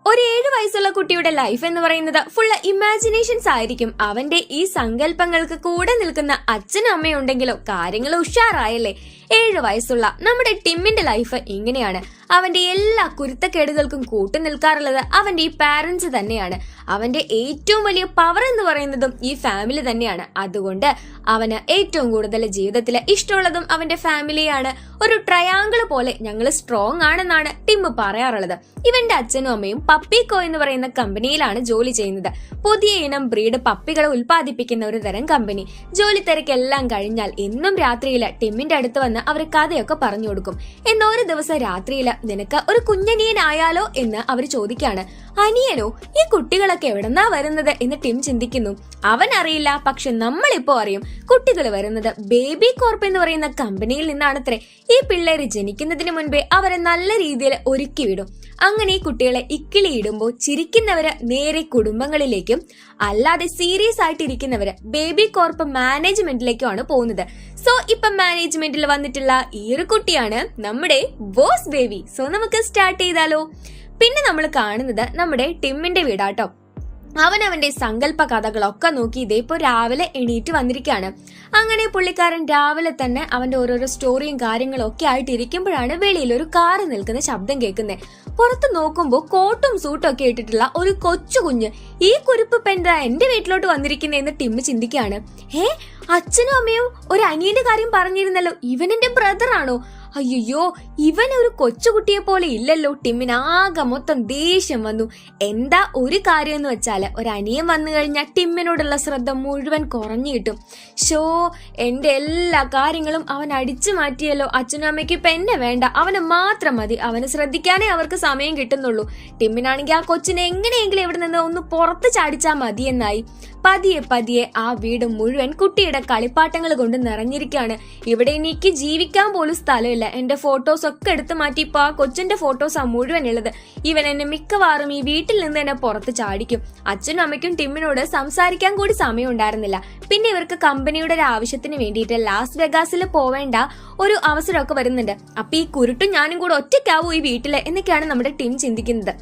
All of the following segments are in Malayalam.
ഒരു 7 വയസ്സുള്ള കുട്ടിയുടെ ലൈഫ് എന്ന് പറയുന്നത് ഫുള്ള് ഇമാജിനേഷൻസ് ആയിരിക്കും. അവന്റെ ഈ സങ്കല്പങ്ങൾക്ക് കൂടെ നിൽക്കുന്ന അച്ഛനും അമ്മയും ഉണ്ടെങ്കിലോ കാര്യങ്ങൾ ഉഷാറായല്ലേ. 7 വയസ്സുള്ള നമ്മുടെ ടിമ്മിന്റെ ലൈഫ് ഇങ്ങനെയാണ്. അവന്റെ എല്ലാ കുരുത്തക്കേടുകൾക്കും കൂട്ടു നിൽക്കാറുള്ളത് അവന്റെ ഈ പാരന്റ്സ് തന്നെയാണ്. അവന്റെ ഏറ്റവും വലിയ പവർ എന്ന് പറയുന്നതും ഈ ഫാമിലി തന്നെയാണ്. അതുകൊണ്ട് അവന് ഏറ്റവും കൂടുതൽ ജീവിതത്തിൽ ഇഷ്ടമുള്ളതും അവന്റെ ഫാമിലിയാണ്. ഒരു ട്രയാങ്കിൾ പോലെ ഞങ്ങൾ സ്ട്രോങ് ആണെന്നാണ് ടിം പറയാറുള്ളത്. ഇവന്റെ അച്ഛനും അമ്മയും പപ്പിക്കോ എന്ന് പറയുന്ന കമ്പനിയിലാണ് ജോലി ചെയ്യുന്നത്. പുതിയ ഇനം ബ്രീഡ് പപ്പികളെ ഉൽപ്പാദിപ്പിക്കുന്ന ഒരു തരം കമ്പനി. ജോലി തിരക്കെല്ലാം കഴിഞ്ഞാൽ എന്നും രാത്രിയില് ടിമ്മിന്റെ അടുത്ത് വന്ന് അവർ കഥയൊക്കെ പറഞ്ഞു കൊടുക്കും. എന്നൊരു ദിവസം രാത്രിയില് നിനക്ക് ഒരു കുഞ്ഞനിയനായാലോ എന്ന് അവർ ചോദിക്കാണ്. അനിയനോ? ഈ കുട്ടികളൊക്കെ എവിടെന്നാ വരുന്നത് എന്ന് ടിം ചിന്തിക്കുന്നു. അവൻ അറിയില്ല, പക്ഷെ നമ്മളിപ്പോ അറിയും. കുട്ടികൾ വരുന്നത് ബേബി കോർപ്പ് എന്ന് പറയുന്ന കമ്പനിയിൽ നിന്നാണത്രേ. ഈ പിള്ളേര് ജനിക്കുന്നതിന് മുൻപേ അവരെ നല്ല രീതിയിൽ ഒരുക്കി വിടും. അങ്ങനെ ഈ കുട്ടികളെ ഇക്കിളിയിടുമ്പോൾ ചിരിക്കുന്നവര് നേരെ കുടുംബങ്ങളിലേക്കും അല്ലാതെ സീരിയസ് ആയിട്ടിരിക്കുന്നവര് ബേബി കോർപ്പ് മാനേജ്മെന്റിലേക്കുമാണ് പോകുന്നത്. സോ ഇപ്പൊ മാനേജ്മെന്റിൽ വന്നിട്ടുള്ള ഈ ഒരു കുട്ടിയാണ് നമ്മുടെ ബോസ് ബേബി. സോ നമുക്ക് സ്റ്റാർട്ട് ചെയ്താലോ. പിന്നെ നമ്മൾ കാണുന്നത് നമ്മുടെ ടിമ്മിന്റെ വീടാട്ടോ. അവന്റെ സങ്കല്പ കഥകളൊക്കെ നോക്കി ഇതേപ്പോ രാവിലെ എണീറ്റ് വന്നിരിക്കുകയാണ്. അങ്ങനെ പുള്ളിക്കാരൻ രാവിലെ തന്നെ അവന്റെ ഓരോരോ സ്റ്റോറിയും കാര്യങ്ങളും ഒക്കെ ആയിട്ട് ഇരിക്കുമ്പോഴാണ് വെളിയിൽ ഒരു കാറ് നിൽക്കുന്ന ശബ്ദം കേൾക്കുന്നത്. പുറത്ത് നോക്കുമ്പോൾ കോട്ടും സൂട്ടും ഒക്കെ ഇട്ടിട്ടുള്ള ഒരു കൊച്ചു കുഞ്ഞ്. ഈ കുരുപ്പ് പെന്താ എന്റെ വീട്ടിലോട്ട് വന്നിരിക്കുന്നതെന്ന് ടിമ്മ് ചിന്തിക്കുകയാണ്. അച്ഛനും അമ്മയും ഒരു അനിയന്റെ കാര്യം പറഞ്ഞിരുന്നല്ലോ, ഇവൻ എന്റെ ബ്രദർ ആണോ? അയ്യോ, ഇവൻ ഒരു കൊച്ചുകുട്ടിയെ പോലെ ഇല്ലല്ലോ. ടിമ്മിന് ആകെ മൊത്തം ദേഷ്യം വന്നു. എന്താ ഒരു കാര്യം എന്ന് വെച്ചാല് ഒരു അനിയൻ വന്നു കഴിഞ്ഞാൽ ടിമ്മിനോടുള്ള ശ്രദ്ധ മുഴുവൻ കുറഞ്ഞു കിട്ടും. എന്റെ എല്ലാ കാര്യങ്ങളും അവൻ അടിച്ചു മാറ്റിയല്ലോ. അച്ഛനും അമ്മയ്ക്ക് ഇപ്പൊ എന്നെ വേണ്ട, അവനെ മാത്രം മതി. അവന് ശ്രദ്ധിക്കാനേ അവർക്ക് സമയം കിട്ടുന്നുള്ളൂ. ടിമ്മിനാണെങ്കിൽ ആ കൊച്ചിനെ എങ്ങനെയെങ്കിലും ഇവിടെ നിന്ന് ഒന്ന് പുറത്ത് ചാടിച്ചാൽ മതിയെന്നായി. പതിയെ പതിയെ ആ വീട് മുഴുവൻ കുട്ടിയുടെ കളിപ്പാട്ടങ്ങൾ കൊണ്ട് നിറഞ്ഞിരിക്കുകയാണ്. ഇവിടെ എനിക്ക് ജീവിക്കാൻ പോലും സ്ഥലമില്ല. എന്റെ ഫോട്ടോസ് ഒക്കെ എടുത്തു മാറ്റി ഇപ്പൊ ആ കൊച്ചിന്റെ ഫോട്ടോസാ മുഴുവൻ ഉള്ളത്. ഇവൻ എന്നെ മിക്കവാറും ഈ വീട്ടിൽ നിന്ന് എന്നെ പുറത്ത് ചാടിക്കും. അച്ഛനും അമ്മയ്ക്കും ടിമ്മിനോട് സംസാരിക്കാൻ കൂടി സമയം ഉണ്ടായിരുന്നില്ല. പിന്നെ ഇവർക്ക് കമ്പനിയുടെ ഒരു ആവശ്യത്തിന് വേണ്ടിയിട്ട് ലാസ് വെഗാസിൽ പോവേണ്ട ഒരു അവസരമൊക്കെ വരുന്നുണ്ട്. അപ്പൊ ഈ കുരുട്ടും ഞാനും കൂടെ ഒറ്റയ്ക്കാവൂ ഈ വീട്ടില് എന്നൊക്കെയാണ് നമ്മുടെ ടിം ചിന്തിക്കുന്നത്.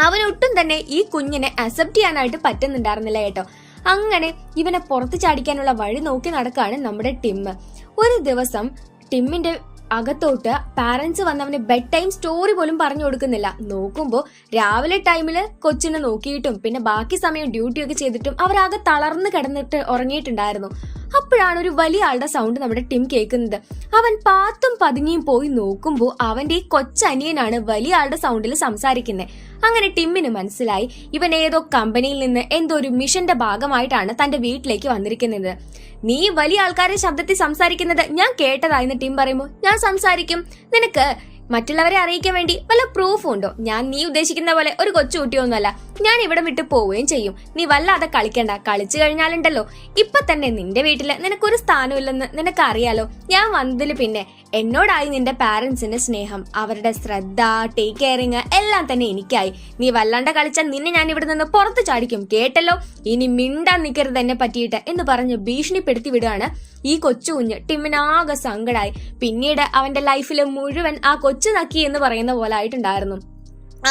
അവനൊട്ടും തന്നെ ഈ കുഞ്ഞിനെ അക്സെപ്റ്റ് ചെയ്യാനായിട്ട് പറ്റുന്നുണ്ടായിരുന്നില്ല കേട്ടോ. അങ്ങനെ ഇവനെ പുറത്ത് ചാടിക്കാനുള്ള വഴി നോക്കി നടക്കാണ് നമ്മുടെ ടിം. ഒരു ദിവസം ടിമ്മിന്റെ അകത്തോട്ട് പാരന്റ്സ് വന്നവന് ബെഡ് ടൈം സ്റ്റോറി പോലും പറഞ്ഞു കൊടുക്കുന്നില്ല. നോക്കുമ്പോ രാവിലെ ടൈമില് കൊച്ചിനെ നോക്കിയിട്ടും പിന്നെ ബാക്കി സമയം ഡ്യൂട്ടിയൊക്കെ ചെയ്തിട്ടും അവരാകെ തളർന്ന് കിടന്നിട്ട് ഉറങ്ങിയിട്ടുണ്ടായിരുന്നു. അപ്പോഴാണ് ഒരു വലിയ ആളുടെ സൗണ്ട് നമ്മുടെ ടിം കേൾക്കുന്നത്. അവൻ പാത്തും പതുങ്ങിയും പോയി നോക്കുമ്പോൾ അവന്റെ ഈ കൊച്ചനിയനാണ് വലിയ ആളുടെ സൗണ്ടിൽ സംസാരിക്കുന്നത്. അങ്ങനെ ടിമ്മിന് മനസ്സിലായി ഇവൻ ഏതോ കമ്പനിയിൽ നിന്ന് എന്തോ ഒരു മിഷന്റെ ഭാഗമായിട്ടാണ് തന്റെ വീട്ടിലേക്ക് വന്നിരിക്കുന്നത്. നീ വലിയ ആൾക്കാരെ ശബ്ദത്തിൽ സംസാരിക്കുന്നത് ഞാൻ കേട്ടതായെന്ന് ടിം പറയുമ്പോൾ, ഞാൻ സംസാരിക്കും. നിനക്ക് മറ്റുള്ളവരെ അറിയിക്കാൻ വേണ്ടി വല്ല പ്രൂഫും ഉണ്ടോ? ഞാൻ നീ ഉദ്ദേശിക്കുന്ന പോലെ ഒരു കൊച്ചുകുട്ടിയൊന്നുമല്ല. ഞാൻ ഇവിടെ വിട്ട് പോവുകയും ചെയ്യും. നീ വല്ലാതെ കളിക്കണ്ട. കളിച്ചു കഴിഞ്ഞാലുണ്ടല്ലോ ഇപ്പൊ തന്നെ നിന്റെ വീട്ടില് നിനക്കൊരു സ്ഥാനമില്ലെന്ന് നിനക്ക് അറിയാലോ. ഞാൻ വന്നതില് പിന്നെ എന്നോടായി നിന്റെ പാരന്റ്സിന്റെ സ്നേഹം, അവരുടെ ശ്രദ്ധ, ടേക്ക് കെയറിങ് എല്ലാം തന്നെ എനിക്കായി. നീ വല്ലാണ്ട് കളിച്ചാൽ നിന്നെ ഞാൻ ഇവിടെ നിന്ന് പുറത്ത് ചാടിക്കും, കേട്ടല്ലോ. ഇനി മിണ്ടാൻ നിൽക്കരുത് എന്നെ പറ്റിയിട്ട് എന്ന് പറഞ്ഞ് ഭീഷണിപ്പെടുത്തി വിടുകയാണ് ഈ കൊച്ചു കുഞ്ഞ്. ടിമ്മിനാകെ സങ്കടായി. പിന്നീട് അവന്റെ ലൈഫില് മുഴുവൻ ആ കൊച്ചു നക്കി എന്ന് പറയുന്ന പോലെ ആയിട്ടുണ്ടായിരുന്നു.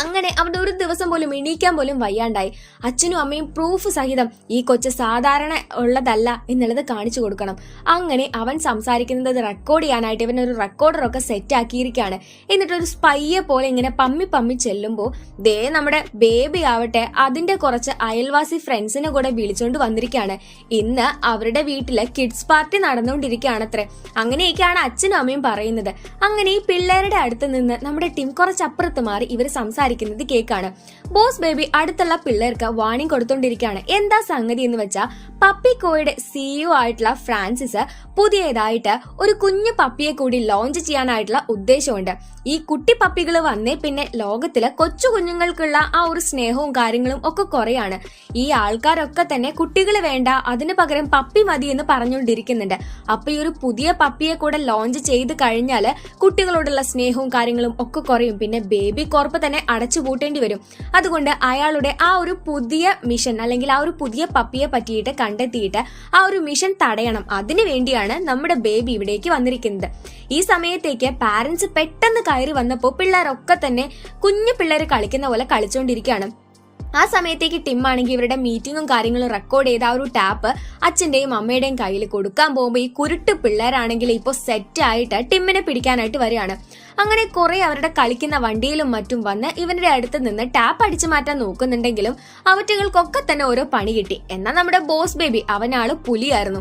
അങ്ങനെ അവന്റെ ഒരു ദിവസം പോലും എണീക്കാൻ പോലും വയ്യാണ്ടായി. അച്ഛനും അമ്മയും പ്രൂഫ് സഹിതം ഈ കൊച്ച് സാധാരണ ഉള്ളതല്ല എന്നുള്ളത് കാണിച്ചു കൊടുക്കണം. അങ്ങനെ അവൻ സംസാരിക്കുന്നത് റെക്കോർഡ് ചെയ്യാനായിട്ട് ഇവനൊരു റെക്കോർഡറൊക്കെ സെറ്റ് ആക്കിയിരിക്കുകയാണ്. എന്നിട്ടൊരു സ്പൈയെ പോലെ ഇങ്ങനെ പമ്മി ചെല്ലുമ്പോൾ ദേ നമ്മുടെ ബേബി ആവട്ടെ അതിന്റെ കുറച്ച് അയൽവാസി ഫ്രണ്ട്സിനെ കൂടെ വിളിച്ചോണ്ട് വന്നിരിക്കുകയാണ്. ഇന്ന് അവരുടെ വീട്ടില് കിഡ്സ് പാർട്ടി നടന്നുകൊണ്ടിരിക്കുകയാണത്രേ. അങ്ങനെയൊക്കെയാണ് അച്ഛനും അമ്മയും പറയുന്നത്. അങ്ങനെ ഈ പിള്ളേരുടെ അടുത്ത് നിന്ന് നമ്മുടെ ടിം കുറച്ചപ്പുറത്ത് മാറി ഇവർ സംസാരിക്കുന്നത് കേക്കാണ്. ബോസ് ബേബി അടുത്തുള്ള പിള്ളേർക്ക് വാണിംഗ് കൊടുത്തോണ്ടിരിക്കുകയാണ്. എന്താ സംഗതി എന്ന് വെച്ചാൽ പപ്പിക്കോയുടെ സിഇഒ ആയിട്ടുള്ള ഫ്രാൻസിസ് പുതിയതായിട്ട് ഒരു കുഞ്ഞു പപ്പിയെ കൂടി ലോഞ്ച് ചെയ്യാനായിട്ടുള്ള ഉദ്ദേശമുണ്ട്. ഈ കുട്ടി പപ്പികൾ വന്നേ പിന്നെ ലോകത്തില് കൊച്ചു കുഞ്ഞുങ്ങൾക്കുള്ള ആ ഒരു സ്നേഹവും കാര്യങ്ങളും ഒക്കെ കുറയാണ്. ഈ ആൾക്കാരൊക്കെ തന്നെ കുട്ടികൾ വേണ്ട, അതിന് പകരം പപ്പി മതി എന്ന് പറഞ്ഞുകൊണ്ടിരിക്കുന്നുണ്ട്. അപ്പൊ ഈ ഒരു പുതിയ പപ്പിയെ കൂടെ ലോഞ്ച് ചെയ്ത് കഴിഞ്ഞാല് കുട്ടികളോടുള്ള സ്നേഹവും കാര്യങ്ങളും ഒക്കെ കുറയും. പിന്നെ ബേബി കോർപ്പ് തന്നെ അടച്ചുപൂട്ടേണ്ടി വരും. അതുകൊണ്ട് അയാളുടെ ആ ഒരു പുതിയ മിഷൻ അല്ലെങ്കിൽ ആ ഒരു പുതിയ പപ്പിയെ പറ്റിയിട്ട് കണ്ടെത്തിയിട്ട് ആ ഒരു മിഷൻ തടയണം. അതിനു വേണ്ടിയാണ് നമ്മുടെ ബേബി ഇവിടേക്ക് വന്നിരിക്കുന്നത്. ഈ സമയത്തേക്ക് പാരന്റ്സ് പെട്ടെന്ന് കയറി വന്നപ്പോൾ പിള്ളേരൊക്കെ തന്നെ കുഞ്ഞു പിള്ളേർ കളിക്കുന്ന പോലെ കളിച്ചുകൊണ്ടിരിക്കുകയാണ്. ആ സമയത്തേക്ക് ടിം ആണെങ്കിൽ ഇവരുടെ മീറ്റിങ്ങും കാര്യങ്ങളും റെക്കോർഡ് ചെയ്ത ആ ഒരു ടാപ്പ് അച്ഛന്റെയും അമ്മയുടെയും കയ്യിൽ കൊടുക്കാൻ പോകുമ്പോൾ ഈ കുരുട്ട് പിള്ളേരാണെങ്കിൽ ഇപ്പോൾ സെറ്റ് ആയിട്ട് ടിമ്മിനെ പിടിക്കാനായിട്ട് വരികയാണ്. അങ്ങനെ കുറെ അവരുടെ കളിക്കുന്ന വണ്ടിയിലും മറ്റും വന്ന് ഇവരുടെ അടുത്ത് നിന്ന് ടാപ്പ് അടിച്ചു മാറ്റാൻ നോക്കുന്നുണ്ടെങ്കിലും അവറ്റുകൾക്കൊക്കെ തന്നെ ഓരോ പണി കിട്ടി. എന്നാൽ നമ്മുടെ ബോസ് ബേബി അവനാള് പുലിയായിരുന്നു.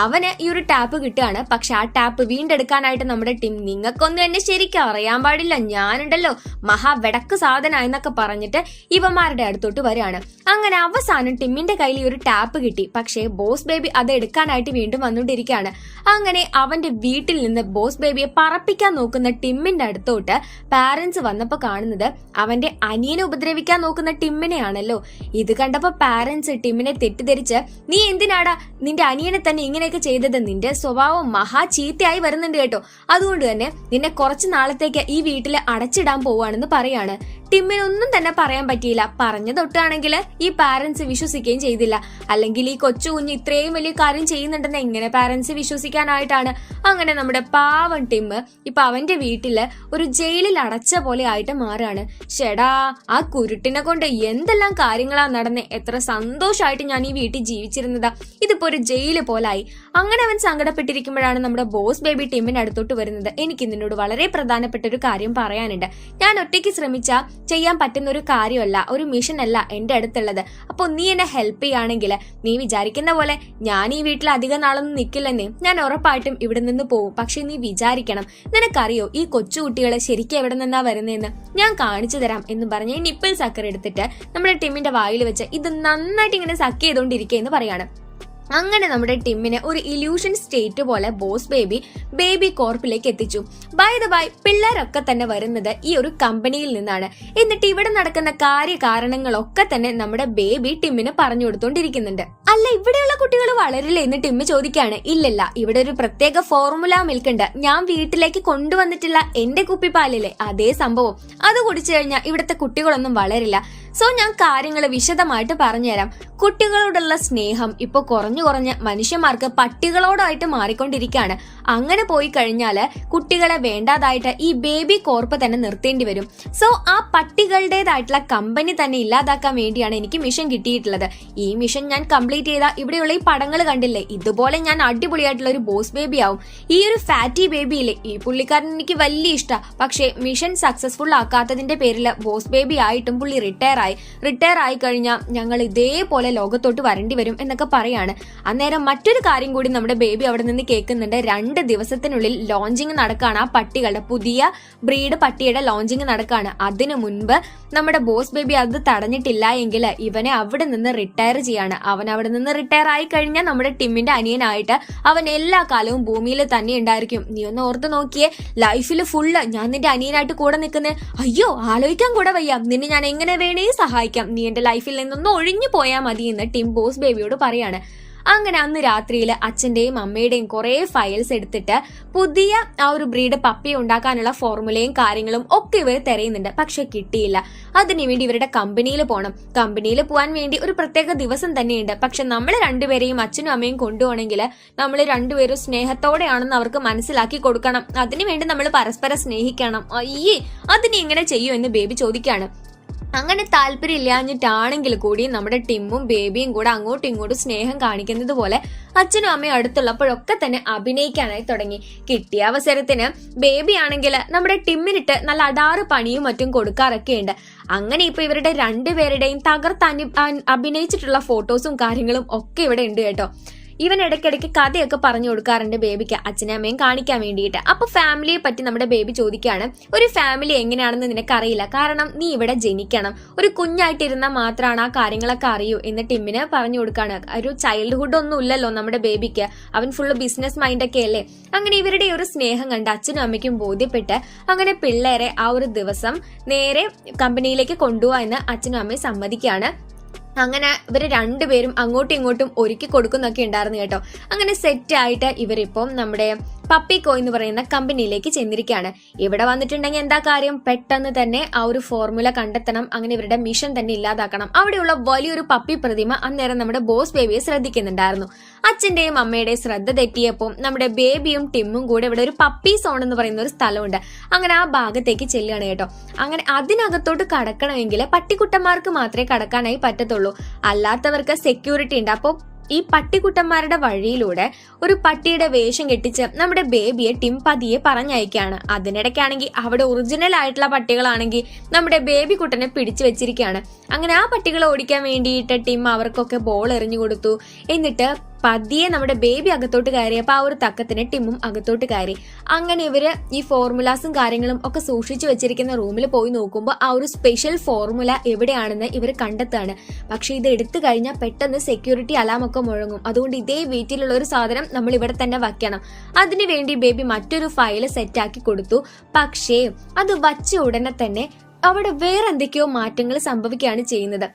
അവന് ഈ ഒരു ടാപ്പ് കിട്ടുകയാണ്. പക്ഷെ ആ ടാപ്പ് വീണ്ടെടുക്കാനായിട്ട് നമ്മുടെ ടിം നിങ്ങൾക്കൊന്നും എന്നെ ശരിക്കും അറിയാൻ പാടില്ല, ഞാനുണ്ടല്ലോ മഹാ വെടക്ക് സാധന എന്നൊക്കെ പറഞ്ഞിട്ട് ഇവന്മാരുടെ അടുത്തോട്ട് വരികയാണ്. അങ്ങനെ അവസാനം ടിമ്മിന്റെ കയ്യിൽ ഈ ഒരു ടാപ്പ് കിട്ടി. പക്ഷേ ബോസ് ബേബി അത് എടുക്കാനായിട്ട് വീണ്ടും വന്നുകൊണ്ടിരിക്കുകയാണ്. അങ്ങനെ അവന്റെ വീട്ടിൽ നിന്ന് ബോസ് ബേബിയെ പറപ്പിക്കാൻ നോക്കുന്ന ടിമ്മിന്റെ അടുത്തോട്ട് പാരന്റ്സ് വന്നപ്പോ കാണുന്നത് അവന്റെ അനിയനെ ഉപദ്രവിക്കാൻ നോക്കുന്ന ടിമ്മിനെയാണല്ലോ. ഇത് കണ്ടപ്പോ പാരന്റ്സ് ടിമ്മിനെ തെറ്റിദ്ധരിച്ച് നീ എന്തിനാടാ നിന്റെ അനിയനെ തന്നെ ഇങ്ങനെയൊക്കെ ചെയ്തത്, നിന്റെ സ്വഭാവം മഹാ ചീത്തയായി വരുന്നുണ്ട് കേട്ടോ, അതുകൊണ്ട് തന്നെ നിന്നെ കുറച്ചു നാളത്തേക്ക് ഈ വീട്ടിൽ അടച്ചിടാൻ പോവാണെന്ന് പറയാണ്. ടിമ്മിനൊന്നും തന്നെ പറയാൻ പറ്റിയില്ല. പറഞ്ഞ തൊട്ടാണെങ്കിൽ ഈ പാരന്റ്സ് വിശ്വസിക്കുകയും ചെയ്തില്ല. അല്ലെങ്കിൽ ഈ കൊച്ചു കുഞ്ഞ് ഇത്രയും വലിയ കാര്യം ചെയ്യുന്നുണ്ടെന്ന് എങ്ങനെ പാരന്റ്സ് വിശ്വസിക്കാനായിട്ടാണ്. അങ്ങനെ നമ്മുടെ പാവൻ ടിം ഇപ്പൊ അവന്റെ വീട്ടില് ഒരു ജയിലിൽ അടച്ച പോലെ ആയിട്ട് മാറാണ്. ഷെടാ, ആ കുരുട്ടിനെ കൊണ്ട് എന്തെല്ലാം കാര്യങ്ങളാ നടന്നേ, എത്ര സന്തോഷമായിട്ട് ഞാൻ ഈ വീട്ടിൽ ജീവിച്ചിരുന്നതാ, ഇതിപ്പോ ഒരു ജയില് പോലായി. അങ്ങനെ അവൻ സങ്കടപ്പെട്ടിരിക്കുമ്പോഴാണ് നമ്മുടെ ബോസ് ബേബി ടിമ്മിന്റെ അടുത്തോട്ട് വരുന്നത്. എനിക്ക് നിന്നോട് വളരെ പ്രധാനപ്പെട്ട ഒരു കാര്യം പറയാനുണ്ട്. ഞാൻ ഒറ്റയ്ക്ക് ശ്രമിച്ചാൽ ചെയ്യാൻ പറ്റുന്ന ഒരു കാര്യമല്ല, ഒരു മിഷൻ അല്ല എന്റെ അടുത്തുള്ളത്. അപ്പൊ നീ എന്നെ ഹെൽപ്പ് ചെയ്യുകയാണെങ്കിൽ നീ വിചാരിക്കുന്ന പോലെ ഞാൻ ഈ വീട്ടിൽ അധികം നാളൊന്നും നിൽക്കില്ലെന്നേ, ഞാൻ ഉറപ്പായിട്ടും ഇവിടെ നിന്ന് പോകും. പക്ഷെ നീ വിചാരിക്കണം, നിനക്കറിയോ ഈ കൊച്ചു കുട്ടികളെ ശരിക്കും എവിടെ നിന്നാ വരുന്നതെന്ന്, ഞാൻ കാണിച്ചു തരാം എന്ന് പറഞ്ഞ് നിപ്പിൾ സക്കർ എടുത്തിട്ട് നമ്മുടെ ടിമ്മിന്റെ വായിൽ വെച്ച് ഇത് നന്നായിട്ട് ഇങ്ങനെ സക്ക് ചെയ്തോണ്ടിരിക്കുകയെന്ന് പറയാണ്. അങ്ങനെ നമ്മുടെ ടിമ്മിനെ ഒരു ഇല്യൂഷൻ സ്റ്റേറ്റ് പോലെ ബോസ് ബേബി കോർപ്പിലേക്ക് എത്തിച്ചു. ബൈ ദ ബൈ, പിള്ളേരൊക്കെ തന്നെ വരുന്നത് ഈ ഒരു കമ്പനിയിൽ നിന്നാണ്. എന്നിട്ട് ഇവിടെ നടക്കുന്ന കാര്യകാരണങ്ങളൊക്കെ തന്നെ നമ്മുടെ ബേബി ടിമ്മിന് പറഞ്ഞു കൊടുത്തോണ്ടിരിക്കുന്നുണ്ട്. അല്ല, ഇവിടെയുള്ള കുട്ടികൾ വളരില്ലേ എന്ന് ടിമ്മ് ചോദിക്കാണ്. ഇല്ലല്ല, ഇവിടെ ഒരു പ്രത്യേക ഫോർമുല മിൽക്ക് ഉണ്ട്, ഞാൻ വീട്ടിലേക്ക് കൊണ്ടുവന്നിട്ടില്ല എന്റെ കുപ്പിപ്പാലിലെ അതേ സംഭവം, അത് കുടിച്ചു കഴിഞ്ഞാൽ ഇവിടുത്തെ കുട്ടികളൊന്നും വളരില്ല. സോ ഞാൻ കാര്യങ്ങൾ വിശദമായിട്ട് പറഞ്ഞുതരാം. കുട്ടികളോടുള്ള സ്നേഹം ഇപ്പൊ കുറഞ്ഞു മനുഷ്യന്മാർക്ക് പട്ടികളോടായിട്ട് മാറിക്കൊണ്ടിരിക്കുകയാണ്. അങ്ങനെ പോയി കഴിഞ്ഞാല് കുട്ടികളെ വേണ്ടാതായിട്ട് ഈ ബേബി കോർപ്പ് തന്നെ നിർത്തേണ്ടി വരും. സോ ആ പട്ടികളുടേതായിട്ടുള്ള കമ്പനി തന്നെ ഇല്ലാതാക്കാൻ വേണ്ടിയാണ് എനിക്ക് മിഷൻ കിട്ടിയിട്ടുള്ളത്. ഈ മിഷൻ ഞാൻ കംപ്ലീറ്റ് ചെയ്ത ഇവിടെയുള്ള ഈ പടങ്ങൾ കണ്ടില്ലേ, ഇതുപോലെ ഞാൻ അടിപൊളിയായിട്ടുള്ള ഒരു ബോസ് ബേബി ആവും. ഈ ഒരു ഫാറ്റി ബേബിയില്ലേ, ഈ പുള്ളിക്കാരൻ എനിക്ക് വലിയ ഇഷ്ടം. പക്ഷേ മിഷൻ സക്സസ്ഫുൾ ആക്കാത്തതിന്റെ പേരിൽ ബോസ് ബേബി ആയിട്ടും പുള്ളി റിട്ടയർ ആയി കഴിഞ്ഞാൽ ഞങ്ങൾ ഇതേപോലെ ലോകത്തോട്ട് വരേണ്ടി വരും എന്നൊക്കെ പറയാണ്. അന്നേരം മറ്റൊരു കാര്യം കൂടി നമ്മുടെ ബേബി അവിടെ നിന്ന് കേൾക്കുന്നുണ്ട്. 2 ദിവസത്തിനുള്ളിൽ ലോഞ്ചിങ് നടക്കാണ്. ആ പട്ടികളുടെ പുതിയ ബ്രീഡ് പട്ടിയുടെ ലോഞ്ചിങ് നടക്കാണ്. അതിനു മുൻപ് നമ്മുടെ ബോസ് ബേബി അത് തടഞ്ഞിട്ടില്ല എങ്കിൽ ഇവനെ അവിടെ നിന്ന് റിട്ടയർ ചെയ്യാണ്. അവൻ അവിടെ നിന്ന് റിട്ടയർ ആയി കഴിഞ്ഞാൽ നമ്മുടെ ടിമ്മിന്റെ അനിയനായിട്ട് അവൻ എല്ലാ കാലവും ഭൂമിയിൽ തന്നെ ഉണ്ടായിരിക്കും. നീ ഒന്ന് ഓർത്ത് നോക്കിയേ, ലൈഫിൽ ഫുള്ള് ഞാൻ നിന്റെ അനിയനായിട്ട് കൂടെ നിൽക്കുന്നത്, അയ്യോ ആലോചിക്കാൻ കൂടെ വയ്യ, നിന്നെ ഞാൻ എങ്ങനെ വേണേ സഹായിക്കാം, നീ എന്റെ ലൈഫിൽ നിന്നൊന്ന് ഒഴിഞ്ഞു പോയാൽ മതി എന്ന് ടിം ബോസ് ബേബിയോട് പറയാണ്. അങ്ങനെ അന്ന് രാത്രിയിൽ അച്ഛന്റെയും അമ്മയുടെയും കുറെ ഫയൽസ് എടുത്തിട്ട് പുതിയ ആ ഒരു ബ്രീഡ് പപ്പി ഉണ്ടാക്കാനുള്ള ഫോർമുലയും കാര്യങ്ങളും ഒക്കെ ഇവർ തിരയുന്നുണ്ട്. പക്ഷെ കിട്ടിയില്ല. അതിനുവേണ്ടി ഇവരുടെ കമ്പനിയിൽ പോകണം. കമ്പനിയിൽ പോകാൻ വേണ്ടി ഒരു പ്രത്യേക ദിവസം തന്നെയുണ്ട്. പക്ഷെ നമ്മൾ രണ്ടുപേരെയും അച്ഛനും അമ്മയും കൊണ്ടുപോകണമെങ്കിൽ നമ്മൾ രണ്ടുപേരും സ്നേഹത്തോടെയാണെന്ന് അവർക്ക് മനസ്സിലാക്കി കൊടുക്കണം. അതിനുവേണ്ടി നമ്മൾ പരസ്പരം സ്നേഹിക്കണം. അയ്യേ, അതിന് എങ്ങനെ ചെയ്യൂ എന്ന് ബേബി ചോദിക്കാണ്. അങ്ങനെ താല്പര്യം ഇല്ലാഞ്ഞിട്ടാണെങ്കിൽ കൂടി നമ്മുടെ ടിമ്മും ബേബിയും കൂടെ അങ്ങോട്ടും ഇങ്ങോട്ടും സ്നേഹം കാണിക്കുന്നത് പോലെ അച്ഛനും അമ്മയും അടുത്തുള്ളപ്പോഴൊക്കെ തന്നെ അഭിനയിക്കാനായി തുടങ്ങി. കിട്ടിയ അവസരത്തിന് ബേബി ആണെങ്കിൽ നമ്മുടെ ടിമ്മിനിട്ട് നല്ല അടാറ് പണിയും മറ്റും കൊടുക്കാറൊക്കെ ഉണ്ട്. അങ്ങനെ ഇപ്പൊ ഇവരുടെ രണ്ടുപേരുടെയും തകർത്ത് അഭിനയിച്ചിട്ടുള്ള ഫോട്ടോസും കാര്യങ്ങളും ഒക്കെ ഇവിടെ ഉണ്ട് കേട്ടോ. ഇവൻ ഇടയ്ക്കിടയ്ക്ക് കഥയൊക്കെ പറഞ്ഞു കൊടുക്കാറുണ്ട് ബേബിക്ക്, അച്ഛനും അമ്മയും കാണിക്കാൻ വേണ്ടിയിട്ട്. അപ്പൊ ഫാമിലിയെ പറ്റി നമ്മുടെ ബേബി ചോദിക്കുകയാണ്. ഒരു ഫാമിലി എങ്ങനെയാണെന്ന് നിനക്കറിയില്ല, കാരണം നീ ഇവിടെ ജനിക്കണം, ഒരു കുഞ്ഞായിട്ടിരുന്നാൽ മാത്രമാണ് ആ കാര്യങ്ങളൊക്കെ അറിയൂ എന്ന് ടിമ്മിന് പറഞ്ഞു കൊടുക്കാണ്. ഒരു ചൈൽഡ്ഹുഡ് ഒന്നും ഇല്ലല്ലോ നമ്മുടെ ബേബിക്ക്, അവൻ ഫുള്ള് ബിസിനസ് മൈൻഡൊക്കെ അല്ലേ. അങ്ങനെ ഇവരുടെ ഒരു സ്നേഹം കണ്ട് അച്ഛനും അമ്മയ്ക്കും ബോധ്യപ്പെട്ട് അങ്ങനെ പിള്ളേരെ ആ ഒരു ദിവസം നേരെ കമ്പനിയിലേക്ക് കൊണ്ടുപോവാ എന്ന് അച്ഛനും അമ്മയും സമ്മതിക്കുകയാണ്. അങ്ങനെ ഇവര് രണ്ടുപേരും അങ്ങോട്ടും ഇങ്ങോട്ടും ഒരുക്കി കൊടുക്കുന്നൊക്കെ ഉണ്ടായിരുന്നു കേട്ടോ. അങ്ങനെ സെറ്റ് ആയിട്ട് ഇവരിപ്പം നമ്മുടെ പപ്പിക്കോ എന്ന് പറയുന്ന കമ്പനിയിലേക്ക് ചെന്നിരിക്കുകയാണ്. ഇവിടെ വന്നിട്ടുണ്ടെങ്കിൽ എന്താ കാര്യം, പെട്ടെന്ന് തന്നെ ആ ഒരു ഫോർമുല കണ്ടെത്തണം, അങ്ങനെ ഇവരുടെ മിഷൻ തന്നെ ഇല്ലാതാക്കണം. അവിടെയുള്ള വലിയൊരു പപ്പി പ്രതിമ അന്നേരം നമ്മുടെ ബോസ് ബേബിയെ ശ്രദ്ധിക്കുന്നുണ്ടായിരുന്നു. അച്ഛന്റെയും അമ്മയുടെയും ശ്രദ്ധ തെറ്റിയപ്പോൾ നമ്മുടെ ബേബിയും ടിമ്മും കൂടെ ഇവിടെ ഒരു പപ്പി സോൺ എന്ന് പറയുന്ന ഒരു സ്ഥലമുണ്ട്, അങ്ങനെ ആ ഭാഗത്തേക്ക് ചെല്ലുകയാണ് കേട്ടോ. അങ്ങനെ അതിനകത്തോട്ട് കടക്കണമെങ്കിൽ പട്ടിക്കുട്ടന്മാർക്ക് മാത്രമേ കടക്കാനായി പറ്റത്തുള്ളൂ, അല്ലാത്തവർക്ക് സെക്യൂരിറ്റി ഉണ്ട്. അപ്പോൾ ഈ പട്ടിക്കുട്ടന്മാരുടെ വഴിയിലൂടെ ഒരു പട്ടിയുടെ വേഷം കെട്ടിച്ച് നമ്മുടെ ബേബിയെ ടിം പതിയെ പറഞ്ഞയക്കുകയാണ്. അതിനിടയ്ക്കാണെങ്കിൽ അവിടെ ഒറിജിനൽ ആയിട്ടുള്ള പട്ടികളാണെങ്കിൽ നമ്മുടെ ബേബി കുട്ടനെ പിടിച്ചു വെച്ചിരിക്കുകയാണ്. അങ്ങനെ ആ പട്ടികളെ ഓടിക്കാൻ വേണ്ടിയിട്ട് ടിം അവർക്കൊക്കെ ബോൾ എറിഞ്ഞു കൊടുത്തു. എന്നിട്ട് പതിയെ നമ്മുടെ ബേബി അകത്തോട്ട് കയറിയപ്പോൾ ആ ഒരു തക്കത്തിന് ടിമ്മും അകത്തോട്ട് കയറി. അങ്ങനെ ഇവര് ഈ ഫോർമുലാസും കാര്യങ്ങളും ഒക്കെ സൂക്ഷിച്ചു വെച്ചിരിക്കുന്ന റൂമിൽ പോയി നോക്കുമ്പോൾ ആ ഒരു സ്പെഷ്യൽ ഫോർമുല എവിടെയാണെന്ന് ഇവർ കണ്ടെത്താണ്. പക്ഷെ ഇത് എടുത്തു കഴിഞ്ഞാൽ പെട്ടെന്ന് സെക്യൂരിറ്റി അലാം ഒക്കെ മുഴങ്ങും. അതുകൊണ്ട് ഇതേ വീട്ടിലുള്ള ഒരു സാധനം നമ്മൾ ഇവിടെ തന്നെ വയ്ക്കണം. അതിനുവേണ്ടി ബേബി മറ്റൊരു ഫയല് സെറ്റാക്കി കൊടുത്തു. പക്ഷേ അത് വച്ച ഉടനെ തന്നെ അവിടെ വേറെ എന്തൊക്കെയോ മാറ്റങ്ങൾ സംഭവിക്കുകയാണ് ചെയ്യുന്നത്.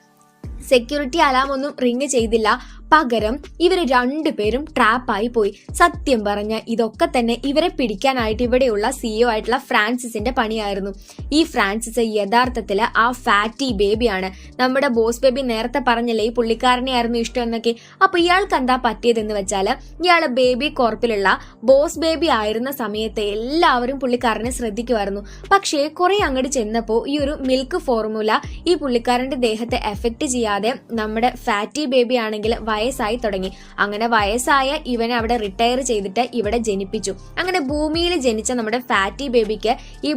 സെക്യൂരിറ്റി അലാം ഒന്നും റിങ് ചെയ്തില്ല, പകരം ഇവര് രണ്ടുപേരും ട്രാപ്പായി പോയി. സത്യം പറഞ്ഞ ഇതൊക്കെ തന്നെ ഇവരെ പിടിക്കാനായിട്ട് ഇവിടെയുള്ള സിഇഒ ആയിട്ടുള്ള ഫ്രാൻസിസിന്റെ പണിയായിരുന്നു. ഈ ഫ്രാൻസിസ് യഥാർത്ഥത്തില് ആ ഫാറ്റി ബേബിയാണ്. നമ്മുടെ ബോസ് ബേബി നേരത്തെ പറഞ്ഞല്ലേ ഈ പുള്ളിക്കാരനെ ആയിരുന്നു ഇഷ്ടം എന്നൊക്കെ. അപ്പൊ ഇയാൾക്ക് എന്താ പറ്റിയതെന്ന് വെച്ചാല് ഇയാള് ബേബി കോർപ്പിലുള്ള ബോസ് ബേബി ആയിരുന്ന സമയത്ത് എല്ലാവരും പുള്ളിക്കാരനെ ശ്രദ്ധിക്കുമായിരുന്നു. പക്ഷേ കുറെ അങ്ങോട്ട് ചെന്നപ്പോ ഈ ഒരു മിൽക്ക് ഫോർമുല ഈ പുള്ളിക്കാരന്റെ ദേഹത്തെ എഫക്ട് ചെയ്യാതെ നമ്മുടെ ഫാറ്റി ബേബി ആണെങ്കിൽ വയസ്സായി തുടങ്ങി. അങ്ങനെ വയസ്സായ ഇവനെ അവിടെ റിട്ടയർ ചെയ്തിട്ട് ഇവിടെ ജനിപ്പിച്ചു. അങ്ങനെ ഭൂമിയിൽ ജനിച്ച നമ്മുടെ ഫാറ്റി ബേബിക്ക് ഈ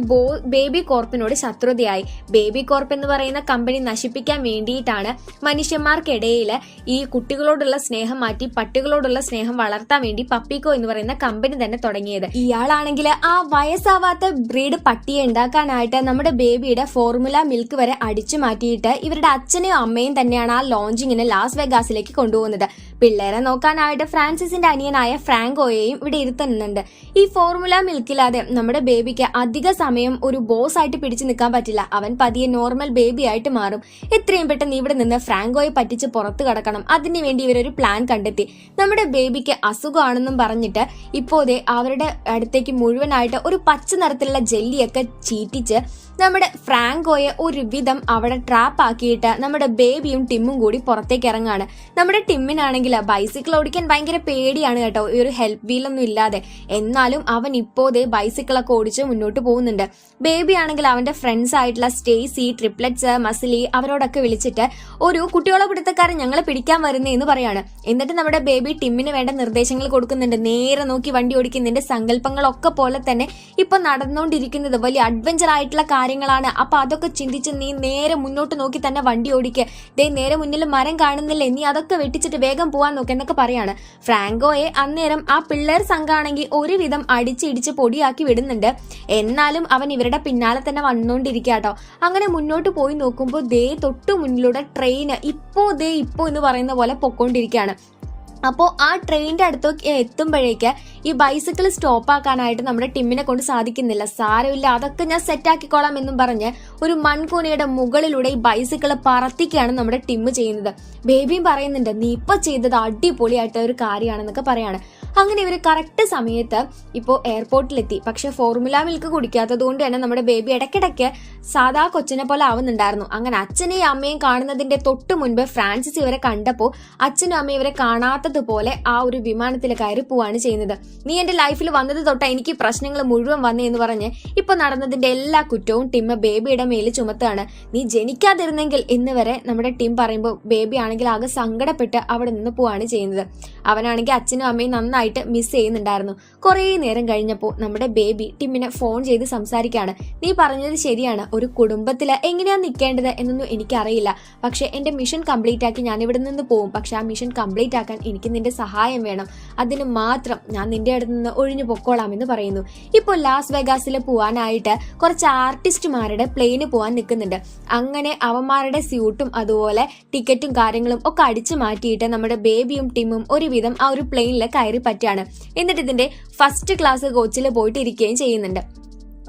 ബേബി കോർപ്പിനോട് ശത്രുതയായി. ബേബി കോർപ്പ് എന്ന് പറയുന്ന കമ്പനി നശിപ്പിക്കാൻ വേണ്ടിയിട്ടാണ് മനുഷ്യന്മാർക്കിടയിൽ ഈ കുട്ടികളോടുള്ള സ്നേഹം മാറ്റി പട്ടികളോടുള്ള സ്നേഹം വളർത്താൻ വേണ്ടി പപ്പിക്കോ എന്ന് പറയുന്ന കമ്പനി തന്നെ തുടങ്ങിയത്. ഇയാളാണെങ്കിൽ ആ വയസ്സാവാത്ത ബ്രീഡ് പട്ടിയെ ഉണ്ടാക്കാനായിട്ട് നമ്മുടെ ബേബിയുടെ ഫോർമുല മിൽക്ക് വരെ അടിച്ചു മാറ്റിയിട്ട് ഇവരുടെ അച്ഛനെയും അമ്മയും തന്നെയാണ് ആ ലോഞ്ചിങ്ങിന് ലാസ് വെഗാസിലേക്ക് കൊണ്ടുപോകുന്നത്. പിള്ളേരെ നോക്കാനായിട്ട് ഫ്രാൻസിസിന്റെ അനിയനായ ഫ്രാങ്കോയെയും ഇവിടെ ഇരുത്തുന്നുണ്ട്. ഈ ഫോർമുല മിൽക്കില്ലാതെ നമ്മുടെ ബേബിക്ക് അധിക സമയം ഒരു ബോസ് ആയിട്ട് പിടിച്ചു നിൽക്കാൻ പറ്റില്ല. അവൻ പതിയെ നോർമൽ ബേബി ആയിട്ട് മാറും. എത്രയും പെട്ടെന്ന് ഇവിടെ നിന്ന് ഫ്രാങ്കോയെ പറ്റിച്ച് പുറത്തു കടക്കണം. അതിനുവേണ്ടി ഇവരൊരു പ്ലാൻ കണ്ടെത്തി. നമ്മുടെ ബേബിക്ക് അസുഖമാണെന്നും പറഞ്ഞിട്ട് ഇപ്പോഴേ അവരുടെ അടുത്തേക്ക് മുഴുവനായിട്ട് ഒരു പച്ച നിറത്തിലുള്ള ജെല്ലിയൊക്കെ ചീറ്റിച്ച് നമ്മുടെ ഫ്രാങ്കോയെ ഒരു വിധം അവിടെ ട്രാപ്പ് ആക്കിയിട്ട് നമ്മുടെ ബേബിയും ടിമ്മും കൂടി പുറത്തേക്ക് ഇറങ്ങാണ്. നമ്മുടെ ടിമ്മിനാണെങ്കിൽ ബൈസിക്കിൾ ഓടിക്കാൻ ഭയങ്കര പേടിയാണ് കേട്ടോ, ഈ ഒരു ഹെൽപ്പ് വീലൊന്നും ഇല്ലാതെ. എന്നാലും അവൻ ഇപ്പോഴേ ബൈസിക്കിളൊക്കെ ഓടിച്ച് മുന്നോട്ട് പോകുന്നുണ്ട്. ബേബി ആണെങ്കിൽ അവന്റെ ഫ്രണ്ട്സ് ആയിട്ടുള്ള സ്റ്റേസി, ട്രിപ്ലറ്റ്സ്, മസിലി അവരോടൊക്കെ വിളിച്ചിട്ട് ഒരു കുട്ടികളെ പിടുത്തക്കാരൻ ഞങ്ങളെ പിടിക്കാൻ വരുന്നേ എന്ന് പറയാണ്. എന്നിട്ട് നമ്മുടെ ബേബി ടിമ്മിന് വേണ്ട നിർദ്ദേശങ്ങൾ കൊടുക്കുന്നുണ്ട്. നേരെ നോക്കി വണ്ടി ഓടിക്കുന്നതിന്റെ സങ്കല്പങ്ങളൊക്കെ പോലെ തന്നെ ഇപ്പൊ നടന്നുകൊണ്ടിരിക്കുന്നത് വലിയ അഡ്വഞ്ചർ ആയിട്ടുള്ള കാര്യങ്ങളാണ്. അപ്പൊ അതൊക്കെ ചിന്തിച്ച് നീ നേരെ മുന്നോട്ട് നോക്കി തന്നെ വണ്ടി ഓടിക്കുക. ദേ നേരെ മുന്നിൽ മരം കാണുന്നില്ലേ, നീ അതൊക്കെ വെട്ടിച്ചിട്ട് വേഗം പോവാൻ നോക്ക് എന്നൊക്കെ പറയാണ്. ഫ്രാങ്കോയെ അന്നേരം ആ പിള്ളേർ സംഘാണെങ്കിൽ ഒരുവിധം അടിച്ചിടിച്ച് പൊടിയാക്കി വിടുന്നുണ്ട്. എന്നാലും അവൻ ഇവരുടെ പിന്നാലെ തന്നെ വന്നുകൊണ്ടിരിക്കാട്ടോ. അങ്ങനെ മുന്നോട്ട് പോയി നോക്കുമ്പോൾ ദേ തൊട്ടു മുന്നിലൂടെ ട്രെയിന് ഇപ്പോ എന്ന് പറയുന്ന പോലെ പൊക്കോണ്ടിരിക്കുകയാണ്. അപ്പോൾ ആ ട്രെയിനിന്റെ അടുത്തേക്ക് എത്തുമ്പോഴേക്ക് ഈ ബൈസിക്കിൾ സ്റ്റോപ്പ് ആക്കാനായിട്ട് നമ്മുടെ ടിമ്മിനെ കൊണ്ട് സാധിക്കുന്നില്ല. സാരമില്ല, അതൊക്കെ ഞാൻ സെറ്റ് ആക്കിക്കോളാം എന്നും പറഞ്ഞ് ഒരു മൺകൂനയുടെ മുകളിലൂടെ ഈ ബൈസിക്കിൾ പറത്തിക്കുകയാണ് നമ്മുടെ ടിമ്മ് ചെയ്യുന്നത്. ബേബിയും പറയുന്നുണ്ട് നീ ഇപ്പൊ ചെയ്തത് അടിപൊളിയായിട്ട് ഒരു കാര്യമാണെന്നൊക്കെ പറയാണ്. അങ്ങനെ ഇവര് കറക്റ്റ് സമയത്ത് ഇപ്പോൾ എയർപോർട്ടിലെത്തി. പക്ഷെ ഫോർമുല മിൽക്ക് കുടിക്കാത്തത് കൊണ്ട് തന്നെ നമ്മുടെ ബേബി ഇടയ്ക്കിടയ്ക്ക് സാധാ കൊച്ചിനെ പോലെ ആവുന്നുണ്ടായിരുന്നു. അങ്ങനെ അച്ഛനെയും അമ്മയും കാണുന്നതിന്റെ തൊട്ട് മുൻപ് ഫ്രാൻസിസ് ഇവരെ കണ്ടപ്പോൾ അച്ഛനും അമ്മയും ഇവരെ കാണാത്തതുപോലെ ആ ഒരു വിമാനത്തിൽ കയറി പോവാണ് ചെയ്യുന്നത്. നീ എന്റെ ലൈഫിൽ വന്നത് തൊട്ട് എനിക്ക് പ്രശ്നങ്ങൾ മുഴുവൻ വന്നേ എന്ന് പറഞ്ഞ് ഇപ്പൊ നടന്നതിന്റെ എല്ലാ കുറ്റവും ടിമ്മ ബേബിയുടെ മേലിൽ ചുമത്താണ്. നീ ജനിക്കാതിരുന്നെങ്കിൽ എന്ന് വരെ നമ്മുടെ ടിം പറയുമ്പോൾ ബേബി ആണെങ്കിൽ ആകെ സങ്കടപ്പെട്ട് അവിടെ നിന്ന് പോവാണ് ചെയ്യുന്നത്. അവനാണെങ്കിൽ അച്ഛനും അമ്മയും നന്നായിട്ട് മിസ് ചെയ്യുന്നുണ്ടായിരുന്നു. കുറേ നേരം കഴിഞ്ഞപ്പോൾ നമ്മുടെ ബേബി ടിമ്മിനെ ഫോൺ ചെയ്ത് സംസാരിക്കുകയാണ്. നീ പറഞ്ഞത് ശരിയാണ്, ഒരു കുടുംബത്തിൽ എങ്ങനെയാണ് നിൽക്കേണ്ടത് എന്നൊന്നും എനിക്കറിയില്ല. പക്ഷെ എന്റെ മിഷൻ കംപ്ലീറ്റ് ആക്കി ഞാൻ ഇവിടെ നിന്ന് പോകും. പക്ഷെ ആ മിഷൻ കംപ്ലീറ്റ് ആക്കാൻ എനിക്ക് നിന്റെ സഹായം വേണം. അതിന് മാത്രം ഞാൻ നിന്റെ അടുത്ത് നിന്ന് ഒഴിഞ്ഞു പൊക്കോളാം എന്ന് പറയുന്നു. ഇപ്പോൾ ലാസ് വെഗാസിൽ പോവാനായിട്ട് കുറച്ച് ആർട്ടിസ്റ്റുമാരുടെ പ്ലെയിന് പോകാൻ നിൽക്കുന്നുണ്ട്. അങ്ങനെ അവന്മാരുടെ സ്യൂട്ടും അതുപോലെ ടിക്കറ്റും കാര്യങ്ങളും ഒക്കെ അടിച്ചു മാറ്റിയിട്ട് നമ്മുടെ ബേബിയും ടിമ്മും ഒരുവിധം ആ ഒരു പ്ലെയിനിൽ കയറി പറ്റാണ്. എന്നിട്ട് ഇതിന്റെ ഫസ്റ്റ് ക്ലാസ് കോച്ചിൽ പോയിട്ട് ഇരിക്കുകയും ചെയ്യുന്നുണ്ട്.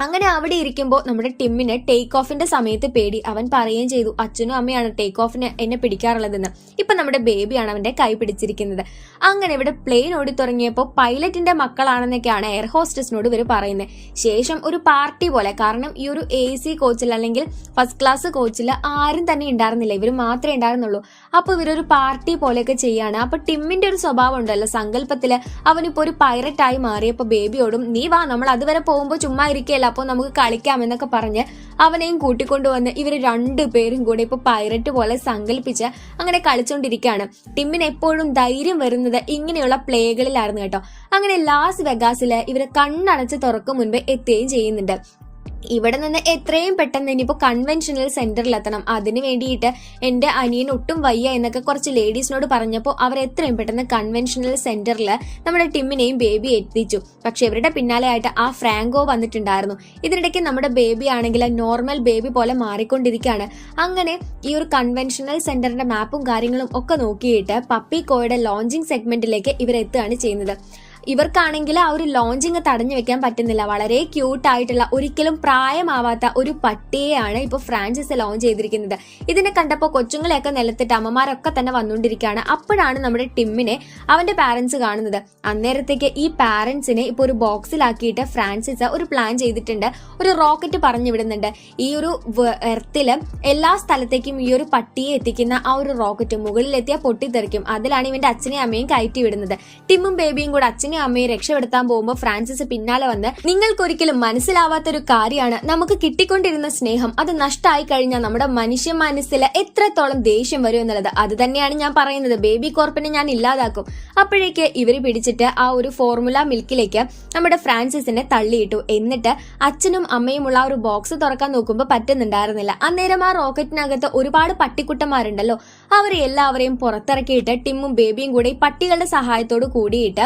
അങ്ങനെ അവിടെ ഇരിക്കുമ്പോൾ നമ്മുടെ ടിമ്മിന് ടേക്ക് ഓഫിന്റെ സമയത്ത് പേടി. അവൻ പറയുകയും ചെയ്തു, അച്ഛനും അമ്മയാണ് ടേക്ക് ഓഫിന് എന്നെ പിടിക്കാറുള്ളതെന്ന്. ഇപ്പൊ നമ്മുടെ ബേബിയാണ് അവന്റെ കൈ പിടിച്ചിരിക്കുന്നത്. അങ്ങനെ ഇവിടെ പ്ലെയിൻ ഓടി തുടങ്ങിയപ്പോൾ പൈലറ്റിന്റെ മക്കളാണെന്നൊക്കെയാണ് എയർ ഹോസ്റ്റസിനോട് ഇവർ പറയുന്നത്. ശേഷം ഒരു പാർട്ടി പോലെ, കാരണം ഈ ഒരു AC കോച്ചിൽ അല്ലെങ്കിൽ ഫസ്റ്റ് ക്ലാസ് കോച്ചിൽ ആരും തന്നെ ഉണ്ടായിരുന്നില്ല, ഇവർ മാത്രമേ ഉണ്ടായിരുന്നുള്ളൂ. അപ്പൊ ഇവരൊരു പാർട്ടി പോലെയൊക്കെ ചെയ്യാണ്. അപ്പൊ ടിമ്മിന്റെ ഒരു സ്വഭാവം ഉണ്ടല്ലോ സങ്കല്പത്തില്, അവനിപ്പോ ഒരു പൈററ്റ് ആയി മാറിയപ്പോ ബേബിയോടും നീ വാ, നമ്മൾ അതുവരെ പോകുമ്പോൾ ചുമ്മാ ഇരിക്കുകയല്ല, അപ്പോൾ നമുക്ക് കളിക്കാം എന്നൊക്കെ പറഞ്ഞ് അവനെയും കൂട്ടിക്കൊണ്ടുവന്ന് ഇവർ രണ്ടുപേരും കൂടെ ഇപ്പൊ പൈററ്റ് പോലെ സങ്കല്പിച്ച് അങ്ങനെ കളിച്ചോണ്ടിരിക്കുകയാണ്. ടിമ്മിന് എപ്പോഴും ധൈര്യം വരുന്നത് ഇങ്ങനെയുള്ള പ്ലേകളിലായിരുന്നു കേട്ടോ. അങ്ങനെ ലാസ് വെഗാസില് ഇവര് കണ്ണടച്ച് തുറക്കും മുൻപ് എത്തുകയും ചെയ്യുന്നുണ്ട്. ഇവിടെ നിന്ന് എത്രയും പെട്ടെന്ന് ഇനിയിപ്പോ കൺവെൻഷണൽ സെന്ററിൽ എത്തണം, അതിന് വേണ്ടിയിട്ട് എന്റെ അനിയൻ ഒട്ടും വയ്യ എന്നൊക്കെ കുറച്ച് ലേഡീസിനോട് പറഞ്ഞപ്പോൾ അവർ എത്രയും പെട്ടെന്ന് കൺവെൻഷണൽ സെന്ററിൽ നമ്മുടെ ടിമ്മിനെയും ബേബി എത്തിച്ചു. പക്ഷെ ഇവരുടെ പിന്നാലെ ആയിട്ട് ആ ഫ്രാങ്കോ വന്നിട്ടുണ്ടായിരുന്നു. ഇതിനിടയ്ക്ക് നമ്മുടെ ബേബി ആണെങ്കിൽ നോർമൽ ബേബി പോലെ മാറിക്കൊണ്ടിരിക്കുകയാണ്. അങ്ങനെ ഈ ഒരു കൺവെൻഷണൽ സെന്ററിന്റെ മാപ്പും കാര്യങ്ങളും ഒക്കെ നോക്കിയിട്ട് പപ്പിക്കോയുടെ ലോഞ്ചിങ് സെഗ്മെന്റിലേക്ക് ഇവരെത്തുകയാണ് ചെയ്യുന്നത്. ഇവർക്കാണെങ്കിൽ ആ ഒരു ലോഞ്ചിങ് തടഞ്ഞു വെക്കാൻ പറ്റുന്നില്ല. വളരെ ക്യൂട്ടായിട്ടുള്ള, ഒരിക്കലും പ്രായമാവാത്ത ഒരു പട്ടിയെയാണ് ഇപ്പോൾ ഫ്രാൻസിസ് ലോഞ്ച് ചെയ്തിരിക്കുന്നത്. ഇതിനെ കണ്ടപ്പോൾ കൊച്ചുങ്ങളെയൊക്കെ നിലത്തിട്ട് അമ്മമാരൊക്കെ തന്നെ വന്നുകൊണ്ടിരിക്കുകയാണ്. അപ്പോഴാണ് നമ്മുടെ ടിമ്മിനെ അവന്റെ പാരന്റ്സ് കാണുന്നത്. അന്നേരത്തേക്ക് ഈ പാരന്റ്സിനെ ഇപ്പോൾ ഒരു ബോക്സിലാക്കിയിട്ട് ഫ്രാൻസിസ് ഒരു പ്ലാൻ ചെയ്തിട്ടുണ്ട്. ഒരു റോക്കറ്റ് പറഞ്ഞു വിടുന്നുണ്ട്. ഈ ഒരു എർത്തില് എല്ലാ സ്ഥലത്തേക്കും ഈ ഒരു പട്ടിയെ എത്തിക്കുന്ന ആ ഒരു റോക്കറ്റ് മുകളിലെത്തിയാൽ പൊട്ടിത്തെറിക്കും. അതിലാണ് ഇവന്റെ അച്ഛനെയും അമ്മയും കയറ്റി വിടുന്നത്. ടിമ്മും ബേബിയും കൂടെ അച്ഛനെ അമ്മയെ രക്ഷപ്പെടുത്താൻ പോകുമ്പോൾ ഫ്രാൻസിസ് പിന്നാലെ വന്ന് നിങ്ങൾക്കൊരിക്കലും മനസ്സിലാവാത്തൊരു കാര്യമാണ് നമുക്ക് കിട്ടിക്കൊണ്ടിരുന്ന സ്നേഹം, അത് നഷ്ടമായി കഴിഞ്ഞാൽ നമ്മുടെ മനുഷ്യ മനസ്സിൽ എത്രത്തോളം ദേഷ്യം വരും എന്നുള്ളത്. അത് തന്നെയാണ് ഞാൻ പറയുന്നത്, ബേബി കോർപ്പിനെ ഞാൻ ഇല്ലാതാക്കും. അപ്പോഴേക്ക് ഇവര് പിടിച്ചിട്ട് ആ ഒരു ഫോർമുല മിൽക്കിലേക്ക് നമ്മുടെ ഫ്രാൻസിസിനെ തള്ളിയിട്ടു. എന്നിട്ട് അച്ഛനും അമ്മയുമുള്ള ആ ഒരു ബോക്സ് തുറക്കാൻ നോക്കുമ്പോൾ പറ്റുന്നുണ്ടായിരുന്നില്ല. അന്നേരം ആ റോക്കറ്റിനകത്ത് ഒരുപാട് പട്ടിക്കുട്ടന്മാരുണ്ടല്ലോ, അവരെ എല്ലാവരെയും പുറത്തിറക്കിയിട്ട് ടിമ്മും ബേബിയും കൂടെ ഈ പട്ടികളുടെ സഹായത്തോട് കൂടിയിട്ട്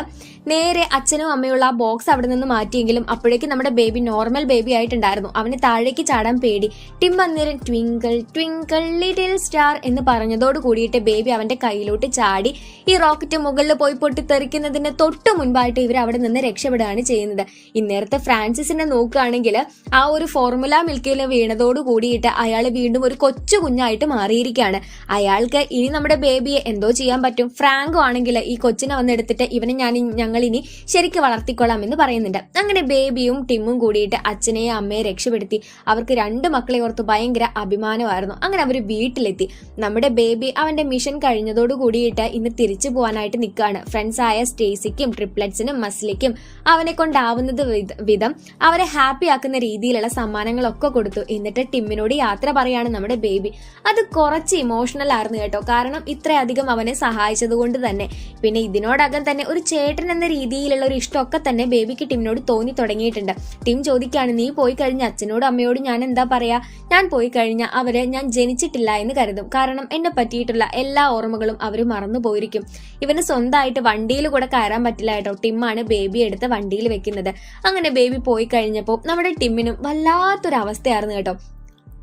നേരെ അച്ഛനും അമ്മയുള്ള ആ ബോക്സ് അവിടെ നിന്ന് മാറ്റിയെങ്കിലും അപ്പോഴേക്കും നമ്മുടെ ബേബി നോർമൽ ബേബി ആയിട്ടുണ്ടായിരുന്നു. അവന് താഴേക്ക് ചാടാൻ പേടി. ടിം അന്നേരം ട്വിങ്കിൾ ട്വിങ്കിൾ ലിറ്റിൽ സ്റ്റാർ എന്ന് പറഞ്ഞതോട് കൂടിയിട്ട് ബേബി അവന്റെ കയ്യിലോട്ട് ചാടി ഈ റോക്കറ്റ് മുകളിൽ പോയി പൊട്ടിത്തെറിക്കുന്നതിന് തൊട്ട് മുൻപായിട്ട് ഇവർ അവിടെ നിന്ന് രക്ഷപ്പെടുകയാണ് ചെയ്യുന്നത്. ഇന്നേരത്തെ ഫ്രാൻസിസിനെ നോക്കുകയാണെങ്കിൽ ആ ഒരു ഫോർമുല മിൽക്കിൽ വീണതോട് കൂടിയിട്ട് അയാൾ വീണ്ടും ഒരു കൊച്ചു കുഞ്ഞായിട്ട് മാറിയിരിക്കുകയാണ്. അയാൾക്ക് ഇനി നമ്മുടെ ബേബിയെ എന്തോ ചെയ്യാൻ പറ്റും. ഫ്രാങ്കോ ആണെങ്കിൽ ഈ കൊച്ചിനെ വന്നെടുത്തിട്ട് ഇവനെ ഞങ്ങൾ ഇനി ശരിക്ക് വളർത്തിക്കൊള്ളാം എന്ന് പറയുന്നുണ്ട്. അങ്ങനെ ബേബിയും ടിമ്മും കൂടിയിട്ട് അച്ഛനെയും അമ്മയെ രക്ഷപ്പെടുത്തി. അവർക്ക് 2 മക്കളെ ഓർത്ത് ഭയങ്കര അഭിമാനമായിരുന്നു. അങ്ങനെ അവർ വീട്ടിലെത്തി. നമ്മുടെ ബേബി അവന്റെ മിഷൻ കഴിഞ്ഞതോട് കൂടിയിട്ട് ഇന്ന് തിരിച്ചു പോകാനായിട്ട് നിൽക്കുകയാണ്. ഫ്രണ്ട്സായ സ്റ്റേസിക്കും ട്രിപ്ലെറ്റ്സിനും മസ്ലിക്കും അവനെ കൊണ്ടാവുന്നത് വിധം അവരെ ഹാപ്പി ആക്കുന്ന രീതിയിലുള്ള സമ്മാനങ്ങളൊക്കെ കൊടുത്തു. എന്നിട്ട് ടിമ്മിനോട് യാത്ര പറയാണ് നമ്മുടെ ബേബി. അത് കുറച്ച് ഇമോഷണൽ ആയിരുന്നു കേട്ടോ, കാരണം ഇത്രയധികം അവനെ സഹായിച്ചത് കൊണ്ട് തന്നെ. പിന്നെ ഇതിനോടകം തന്നെ ഒരു ചേട്ടൻ എന്ന രീതിയിലുള്ള ഒരു ഇഷ്ടമൊക്കെ തന്നെ ബേബിക്ക് ടിമ്മിനോട് തോന്നി തുടങ്ങിയിട്ടുണ്ട്. ടിം ചോദിക്കുകയാണ്, നീ പോയി കഴിഞ്ഞ അച്ഛനോടും അമ്മയോടും ഞാൻ എന്താ പറയാ? ഞാൻ പോയി കഴിഞ്ഞാൽ അവര് ഞാൻ ജനിച്ചിട്ടില്ല എന്ന് കരുതും, കാരണം എന്നെ പറ്റിയിട്ടുള്ള എല്ലാ ഓർമ്മകളും അവര് മറന്നു പോയിരിക്കും. ഇവന് സ്വന്തമായിട്ട് വണ്ടിയിൽ കൂടെ കയറാൻ പറ്റില്ല കേട്ടോ. ടിമ്മാണ് ബേബി എടുത്ത് വണ്ടിയിൽ വെക്കുന്നത്. അങ്ങനെ ബേബി പോയി കഴിഞ്ഞപ്പോൾ നമ്മുടെ ടിമ്മിനും വല്ലാത്തൊരു അവസ്ഥയായിരുന്നു കേട്ടോ.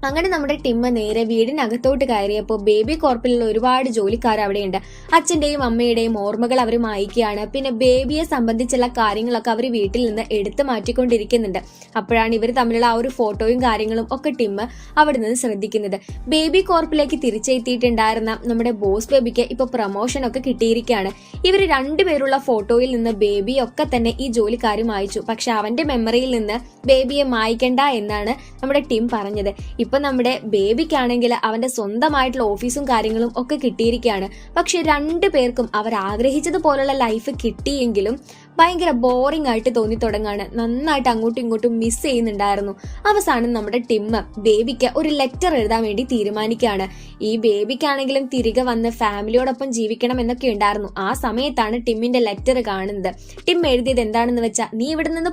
അങ്ങനെ നമ്മുടെ ടിമ്മ നേരെ വീടിനകത്തോട്ട് കയറിയപ്പോൾ ബേബി കോർപ്പിലുള്ള ഒരുപാട് ജോലിക്കാർ അവിടെയുണ്ട്. അച്ഛന്റെയും അമ്മയുടെയും ഓർമ്മകൾ അവർ മായ്ക്കുകയാണ്. പിന്നെ ബേബിയെ സംബന്ധിച്ചുള്ള കാര്യങ്ങളൊക്കെ അവർ വീട്ടിൽ നിന്ന് എടുത്തു മാറ്റിക്കൊണ്ടിരിക്കുന്നുണ്ട്. അപ്പോഴാണ് ഇവർ തമ്മിലുള്ള ആ ഒരു ഫോട്ടോയും കാര്യങ്ങളും ഒക്കെ ടിമ്മ അവിടെ നിന്ന് ശ്രദ്ധിക്കുന്നത്. ബേബി കോർപ്പിലേക്ക് തിരിച്ചെത്തിയിട്ടുണ്ടായിരുന്ന നമ്മുടെ ബോസ് ബേബിക്ക് ഇപ്പൊ പ്രൊമോഷൻ ഒക്കെ കിട്ടിയിരിക്കുകയാണ്. ഇവർ 2 പേരുള്ള ഫോട്ടോയിൽ നിന്ന് ബേബിയൊക്കെ തന്നെ ഈ ജോലിക്കാർ മായ്ച്ചു. പക്ഷെ അവന്റെ മെമ്മറിയിൽ നിന്ന് ബേബിയെ മായ്ക്കണ്ട എന്നാണ് നമ്മുടെ ടിം പറഞ്ഞത്. ഇപ്പൊ നമ്മുടെ ബേബിക്കാണെങ്കിൽ അവന്റെ സ്വന്തമായിട്ടുള്ള ഓഫീസും കാര്യങ്ങളും ഒക്കെ കിട്ടിയിരിക്കുകയാണ്. പക്ഷെ 2 പേർക്കും അവർ ആഗ്രഹിച്ചതുപോലുള്ള ലൈഫ് കിട്ടിയെങ്കിലും ഭയങ്കര ബോറിംഗ് ആയിട്ട് തോന്നി തുടങ്ങാണ്. നന്നായിട്ട് അങ്ങോട്ടും ഇങ്ങോട്ടും മിസ് ചെയ്യുന്നുണ്ടായിരുന്നു. അവസാനം നമ്മുടെ ടിമ്മ് ബേബിക്ക് ഒരു ലെറ്റർ എഴുതാൻ വേണ്ടി തീരുമാനിക്കുകയാണ്. ഈ ബേബിക്കാണെങ്കിലും തിരികെ വന്ന് ഫാമിലിയോടൊപ്പം ജീവിക്കണം എന്നൊക്കെ ഉണ്ടായിരുന്നു. ആ സമയത്താണ് ടിമ്മിന്റെ ലെറ്റർ കാണുന്നത്. ടിം എഴുതിയത് എന്താണെന്ന് വെച്ചാൽ, നീ ഇവിടെ നിന്ന്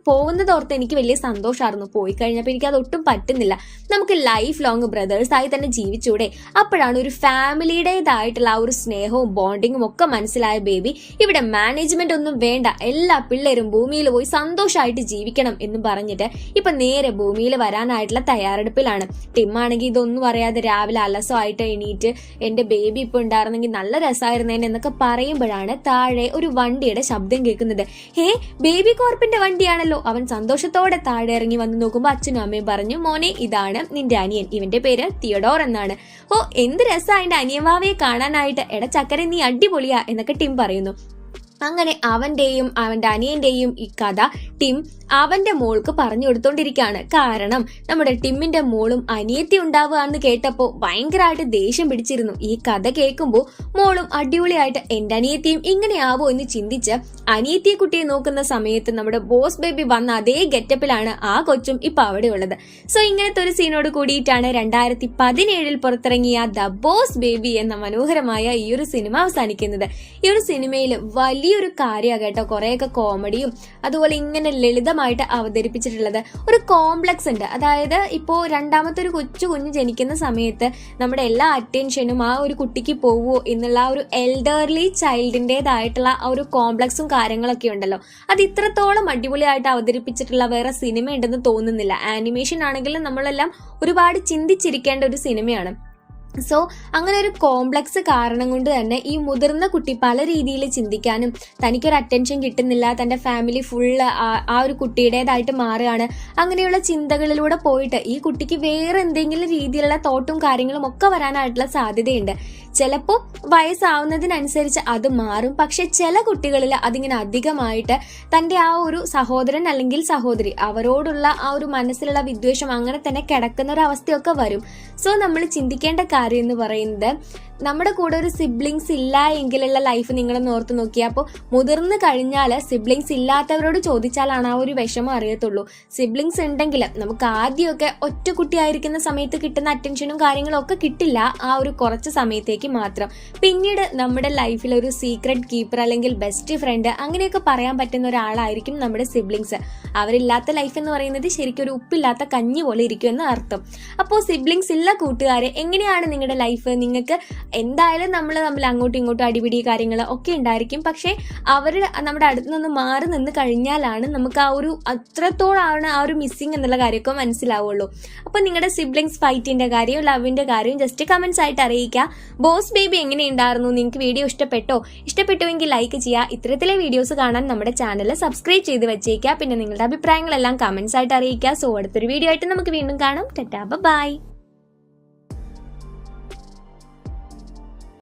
പോകുന്നതോർത്ത് എനിക്ക് വലിയ സന്തോഷമായിരുന്നു, പോയി കഴിഞ്ഞപ്പോൾ എനിക്ക് അത് ഒട്ടും പറ്റുന്നില്ല. നമുക്ക് ലൈഫ് ലോങ് ബ്രദേഴ്സായി തന്നെ ജീവിച്ചൂടെ? അപ്പോഴാണ് ഒരു ഫാമിലിയുടേതായിട്ടുള്ള ആ ഒരു സ്നേഹവും ബോണ്ടിങ്ങും ഒക്കെ മനസ്സിലായ ബേബി ഇവിടെ മാനേജ്മെന്റ് ഒന്നും വേണ്ട, എല്ലാ പിള്ളേരും ഭൂമിയിൽ പോയി സന്തോഷമായിട്ട് ജീവിക്കണം എന്ന് പറഞ്ഞിട്ട് ഇപ്പൊ നേരെ ഭൂമിയിൽ വരാനായിട്ടുള്ള തയ്യാറെടുപ്പിലാണ്. ടിമ്മാണെങ്കിൽ ഇതൊന്നും അറിയാതെ രാവിലെ അലസമായിട്ട് എണീറ്റ് എന്റെ ബേബി ഇപ്പൊ ഉണ്ടായിരുന്നെങ്കിൽ നല്ല രസമായിരുന്നേനെ എന്നൊക്കെ പറയുമ്പോഴാണ് താഴെ ഒരു വണ്ടിയുടെ ശബ്ദം കേൾക്കുന്നത്. ബേബി കോർപ്പിന്റെ വണ്ടിയാണല്ലോ. അവൻ സന്തോഷത്തോടെ താഴെ ഇറങ്ങി വന്ന് നോക്കുമ്പോ അച്ഛനും അമ്മയും പറഞ്ഞു, മോനെ ഇതാണ് നിന്റെ അനിയൻ, ഇവന്റെ പേര് തിയഡോർ എന്നാണ്. എന്ത് രസാ എന്റെ അനിയവാവയെ കാണാനായിട്ട്, എടാ ചക്കരെ നീ അടിപൊളിയാ എന്നൊക്കെ ടിം പറയുന്നു. അങ്ങനെ അവന്റെയും അവന്റെ അനിയന്റെയും ഈ കഥ ടിം അവന്റെ മോൾക്ക് പറഞ്ഞു കൊടുത്തോണ്ടിരിക്കുകയാണ്. കാരണം നമ്മുടെ ടിമ്മിന്റെ മോളും അനിയത്തി ഉണ്ടാവുകയെന്ന് കേട്ടപ്പോ ഭയങ്കരമായിട്ട് ദേഷ്യം പിടിച്ചിരുന്നു. ഈ കഥ കേൾക്കുമ്പോൾ മോളും അടിപൊളിയായിട്ട് എന്റെ അനിയത്തിയും ഇങ്ങനെയാവോ എന്ന് ചിന്തിച്ച് അനിയത്തിയെ കുട്ടിയെ നോക്കുന്ന സമയത്ത് നമ്മുടെ ബോസ് ബേബി വന്ന അതേ ഗെറ്റപ്പിലാണ് ആ കൊച്ചും ഇപ്പൊ അവിടെ ഉള്ളത്. സോ ഇങ്ങനത്തെ ഒരു സീനോട് കൂടിയിട്ടാണ് 2017 പുറത്തിറങ്ങിയ ദ ബോസ് ബേബി എന്ന മനോഹരമായ ഈ ഒരു സിനിമ അവസാനിക്കുന്നത്. ഈ ഒരു സിനിമയിൽ വലിയൊരു കാര്യമാണ് കേട്ടോ, കുറെയൊക്കെ കോമഡിയും അതുപോലെ ഇങ്ങനെ ലളിതമായിട്ട് അവതരിപ്പിച്ചിട്ടുള്ളത്. ഒരു കോംപ്ലക്സ് ഉണ്ട്. അതായത് ഇപ്പോ രണ്ടാമത്തെ ഒരു കുഞ്ഞ് ജനിക്കുന്ന സമയത്ത് നമ്മുടെ എല്ലാ അറ്റൻഷനും ആ ഒരു കുട്ടിക്ക് പോവോ എന്നുള്ള ആ ഒരു എൽഡർലി ചൈൽഡിൻ്റെതായിട്ടുള്ള ആ ഒരു കോംപ്ലക്സും കാര്യങ്ങളൊക്കെ ഉണ്ടല്ലോ. അത് ഇത്രത്തോളം അടിപൊളിയായിട്ട് അവതരിപ്പിച്ചിട്ടുള്ള വേറെ സിനിമ ഉണ്ടെന്ന് തോന്നുന്നില്ല. ആനിമേഷൻ ആണെങ്കിലും നമ്മളെല്ലാം ഒരുപാട് ചിന്തിച്ചിരിക്കേണ്ട ഒരു സിനിമയാണ്. സോ അങ്ങനെ ഒരു കോംപ്ലക്സ് കാരണം കൊണ്ട് തന്നെ ഈ മുതിർന്ന കുട്ടി പല രീതിയിൽ ചിന്തിക്കാനും തനിക്കൊരു അറ്റൻഷൻ കിട്ടുന്നില്ല, തൻ്റെ ഫാമിലി ഫുള്ള് ആ ഒരു കുട്ടിയുടേതായിട്ട് മാറുകയാണ്, അങ്ങനെയുള്ള ചിന്തകളിലൂടെ പോയിട്ട് ഈ കുട്ടിക്ക് വേറെ എന്തെങ്കിലും രീതിയിലുള്ള തോട്ടും കാര്യങ്ങളും ഒക്കെ വരാനായിട്ടുള്ള സാധ്യതയുണ്ട്. ചിലപ്പോൾ വയസ്സാവുന്നതിനനുസരിച്ച് അത് മാറും. പക്ഷെ ചില കുട്ടികളിൽ അതിങ്ങനെ അധികമായിട്ട് തൻ്റെ ആ ഒരു സഹോദരൻ അല്ലെങ്കിൽ സഹോദരി അവരോടുള്ള ആ ഒരു മനസ്സിലുള്ള വിദ്വേഷം അങ്ങനെ തന്നെ കിടക്കുന്ന ഒരു അവസ്ഥയൊക്കെ വരും. സോ നമ്മൾ ചിന്തിക്കേണ്ട കാര്യം എന്ന് പറയുന്നത്, നമ്മുടെ കൂടെ ഒരു സിബ്ലിങ്സ് ഇല്ല എങ്കിലുള്ള ലൈഫ് നിങ്ങളൊന്ന് ഓർത്ത് നോക്കിയാൽ അപ്പോൾ മുതിർന്നു കഴിഞ്ഞാൽ സിബ്ലിങ്സ് ഇല്ലാത്തവരോട് ചോദിച്ചാലാണ് ആ ഒരു വിഷമം അറിയത്തുള്ളൂ. സിബ്ലിങ്സ് ഉണ്ടെങ്കിൽ നമുക്ക് ആദ്യമൊക്കെ ഒറ്റ കുട്ടിയായിരിക്കുന്ന സമയത്ത് കിട്ടുന്ന അറ്റൻഷനും കാര്യങ്ങളും ഒക്കെ കിട്ടില്ല, ആ ഒരു കുറച്ച് സമയത്തേക്ക് മാത്രം. പിന്നീട് നമ്മുടെ ലൈഫിൽ ഒരു സീക്രട്ട് കീപ്പർ അല്ലെങ്കിൽ ബെസ്റ്റ് ഫ്രണ്ട് അങ്ങനെയൊക്കെ പറയാൻ പറ്റുന്ന ഒരാളായിരിക്കും നമ്മുടെ സിബ്ലിങ്സ്. അവരില്ലാത്ത ലൈഫ് എന്ന് പറയുന്നത് ശരിക്കും ഒരു ഉപ്പില്ലാത്ത കഞ്ഞി പോലെ ഇരിക്കും എന്ന് അർത്ഥം. അപ്പോൾ സിബ്ലിങ്സ് ഇല്ല കൂട്ടുകാരെ, എങ്ങനെയാണ് നിങ്ങളുടെ ലൈഫ്? നിങ്ങൾക്ക് എന്തായാലും നമ്മൾ തമ്മിൽ അങ്ങോട്ടും ഇങ്ങോട്ടും അടിപിടി കാര്യങ്ങൾ ഒക്കെ ഉണ്ടായിരിക്കും. പക്ഷെ അവർ നമ്മുടെ അടുത്ത് നിന്ന് മാറി നിന്ന് കഴിഞ്ഞാലാണ് നമുക്ക് ആ ഒരു അത്രത്തോളാണ് ആ ഒരു മിസ്സിങ് എന്നുള്ള കാര്യമൊക്കെ മനസ്സിലാവുള്ളൂ. അപ്പോൾ നിങ്ങളുടെ സിബ്ലിങ്സ് ഫൈറ്റിന്റെ കാര്യവും ലവിന്റെ കാര്യവും ജസ്റ്റ് കമന്റ്സ് ആയിട്ട് അറിയിക്കുക. ബോസ് ബേബി എങ്ങനെയുണ്ടായിരുന്നു? നിങ്ങൾക്ക് വീഡിയോ ഇഷ്ടപ്പെട്ടുവെങ്കിൽ ലൈക്ക് ചെയ്യുക. ഇത്തരത്തിലെ വീഡിയോസ് കാണാൻ നമ്മുടെ ചാനൽ സബ്സ്ക്രൈബ് ചെയ്ത് വെച്ചേക്കുക. പിന്നെ നിങ്ങളുടെ അഭിപ്രായങ്ങളെല്ലാം കമന്റ്സ് ആയിട്ട് അറിയിക്കുക. സോ അടുത്തൊരു വീഡിയോ ആയിട്ട് നമുക്ക് വീണ്ടും കാണാം. ടാറ്റാ, ബൈ.